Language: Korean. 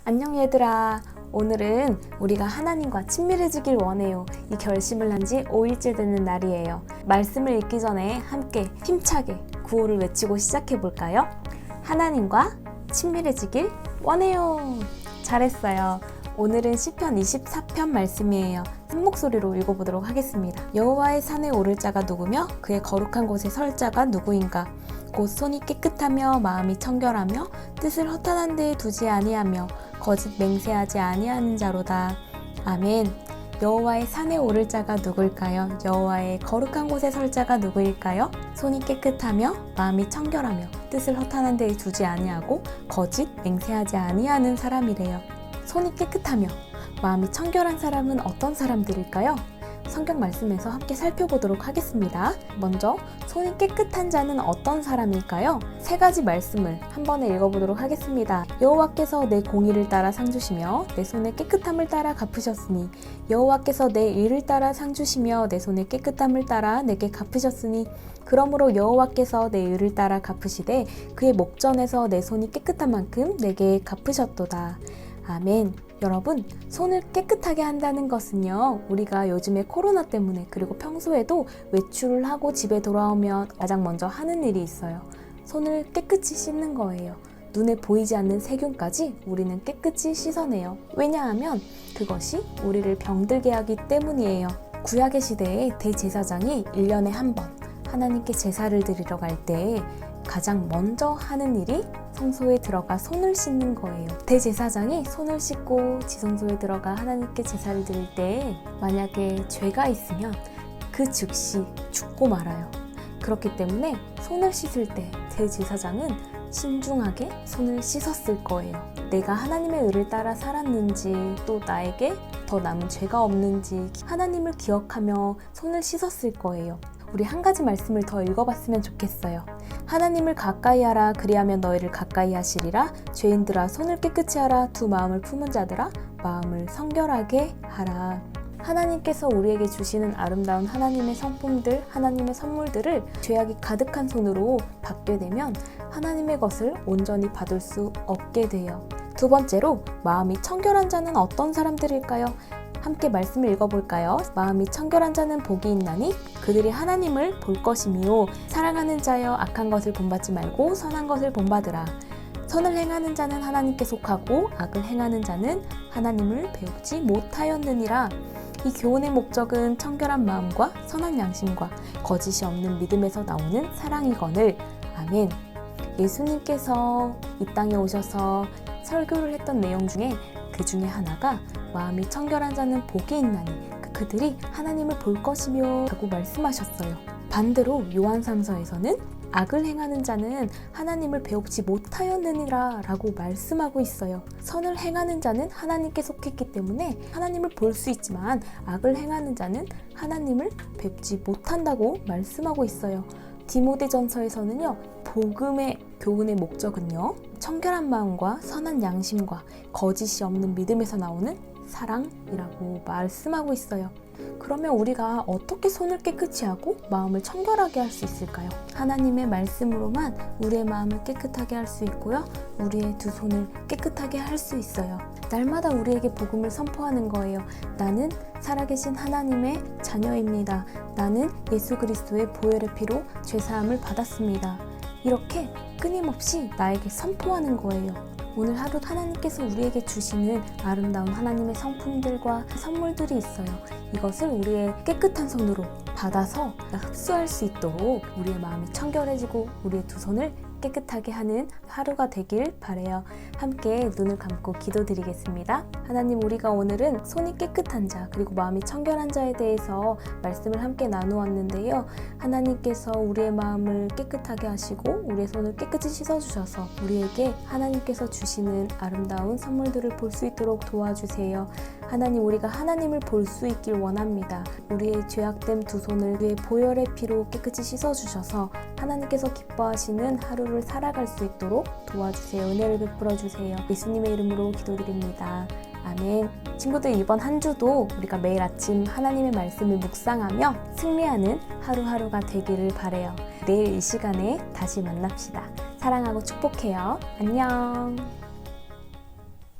안녕 얘들아. 오늘은 우리가 하나님과 친밀해지길 원해요. 이 결심을 한 지 5일째 되는 날이에요. 말씀을 읽기 전에 함께 힘차게 구호를 외치고 시작해볼까요? 하나님과 친밀해지길 원해요. 잘했어요. 오늘은 시편 24편 말씀이에요. 한 목소리로 읽어보도록 하겠습니다. 여호와의 산에 오를 자가 누구며 그의 거룩한 곳에 설 자가 누구인가? 곧 손이 깨끗하며 마음이 청결하며 뜻을 허탄한 데에 두지 아니하며 거짓 맹세하지 아니하는 자로다. 아멘. 여호와의 산에 오를 자가 누구일까요? 여호와의 거룩한 곳에 설 자가 누구일까요? 손이 깨끗하며 마음이 청결하며 뜻을 허탄한 데에 두지 아니하고 거짓 맹세하지 아니하는 사람이래요. 손이 깨끗하며 마음이 청결한 사람은 어떤 사람들일까요? 성경 말씀에서 함께 살펴보도록 하겠습니다. 먼저 손이 깨끗한 자는 어떤 사람일까요? 세 가지 말씀을 한 번에 읽어보도록 하겠습니다. 여호와께서 내 공의를 따라 상 주시며 내 손의 깨끗함을 따라 갚으셨으니 여호와께서 내 일을 따라 상 주시며 내 손의 깨끗함을 따라 내게 갚으셨으니 그러므로 여호와께서 내 일을 따라 갚으시되 그의 목전에서 내 손이 깨끗한 만큼 내게 갚으셨도다. 아멘. 여러분, 손을 깨끗하게 한다는 것은요, 우리가 요즘에 코로나 때문에 그리고 평소에도 외출을 하고 집에 돌아오면 가장 먼저 하는 일이 있어요. 손을 깨끗이 씻는 거예요. 눈에 보이지 않는 세균까지 우리는 깨끗이 씻어내요. 왜냐하면 그것이 우리를 병들게 하기 때문이에요. 구약의 시대에 대제사장이 1년에 한 번 하나님께 제사를 드리러 갈 때 가장 먼저 하는 일이 성소에 들어가 손을 씻는 거예요. 대제사장이 손을 씻고 지성소에 들어가 하나님께 제사를 드릴 때 만약에 죄가 있으면 그 즉시 죽고 말아요. 그렇기 때문에 손을 씻을 때 대제사장은 신중하게 손을 씻었을 거예요. 내가 하나님의 의를 따라 살았는지 또 나에게 더 남은 죄가 없는지 하나님을 기억하며 손을 씻었을 거예요. 우리 한 가지 말씀을 더 읽어봤으면 좋겠어요. 하나님을 가까이 하라 그리하면 너희를 가까이 하시리라. 죄인들아 손을 깨끗이 하라. 두 마음을 품은 자들아 마음을 성결하게 하라. 하나님께서 우리에게 주시는 아름다운 하나님의 성품들, 하나님의 선물들을 죄악이 가득한 손으로 받게 되면 하나님의 것을 온전히 받을 수 없게 돼요. 두 번째로, 마음이 청결한 자는 어떤 사람들일까요? 함께 말씀을 읽어볼까요? 마음이 청결한 자는 복이 있나니 그들이 하나님을 볼 것이며 사랑하는 자여 악한 것을 본받지 말고 선한 것을 본받으라. 선을 행하는 자는 하나님께 속하고 악을 행하는 자는 하나님을 배우지 못하였느니라. 이 교훈의 목적은 청결한 마음과 선한 양심과 거짓이 없는 믿음에서 나오는 사랑이거늘. 아멘. 예수님께서 이 땅에 오셔서 설교를 했던 내용 중에 그 중에 하나가 마음이 청결한 자는 복이 있나니 그들이 하나님을 볼 것이며 라고 말씀하셨어요. 반대로 요한상서에서는 악을 행하는 자는 하나님을 배우지 못하였느니라 라고 말씀하고 있어요. 선을 행하는 자는 하나님께 속했기 때문에 하나님을 볼 수 있지만 악을 행하는 자는 하나님을 뵙지 못한다고 말씀하고 있어요. 디모데전서에서는요, 복음의 교훈의 목적은요, 청결한 마음과 선한 양심과 거짓이 없는 믿음에서 나오는 사랑이라고 말씀하고 있어요. 그러면 우리가 어떻게 손을 깨끗이 하고 마음을 청결하게 할 수 있을까요? 하나님의 말씀으로만 우리의 마음을 깨끗하게 할 수 있고요. 우리의 두 손을 깨끗하게 할 수 있어요. 날마다 우리에게 복음을 선포하는 거예요. 나는 살아계신 하나님의 자녀입니다. 나는 예수 그리스도의 보혈의 피로 죄사함을 받았습니다. 이렇게 끊임없이 나에게 선포하는 거예요. 오늘 하루 하나님께서 우리에게 주시는 아름다운 하나님의 성품들과 선물들이 있어요. 이것을 우리의 깨끗한 손으로 받아서 흡수할 수 있도록 우리의 마음이 청결해지고 우리의 두 손을 깨끗하게 하는 하루가 되길 바라요. 함께 눈을 감고 기도드리겠습니다. 하나님, 우리가 오늘은 손이 깨끗한 자 그리고 마음이 청결한 자에 대해서 말씀을 함께 나누었는데요. 하나님께서 우리의 마음을 깨끗하게 하시고 우리의 손을 깨끗이 씻어주셔서 우리에게 하나님께서 주시는 아름다운 선물들을 볼 수 있도록 도와주세요. 하나님, 우리가 하나님을 볼 수 있길 원합니다. 우리의 죄악된 두 손을 그의 보혈의 피로 깨끗이 씻어주셔서 하나님께서 기뻐하시는 하루를 살아갈 수 있도록 도와주세요. 은혜를 베풀어 주세요. 예수님의 이름으로 기도드립니다. 아멘. 친구들, 이번 한 주도 우리가 매일 아침 하나님의 말씀을 묵상하며 승리하는 하루하루가 되기를 바라요. 내일 이 시간에 다시 만납시다. 사랑하고 축복해요. 안녕.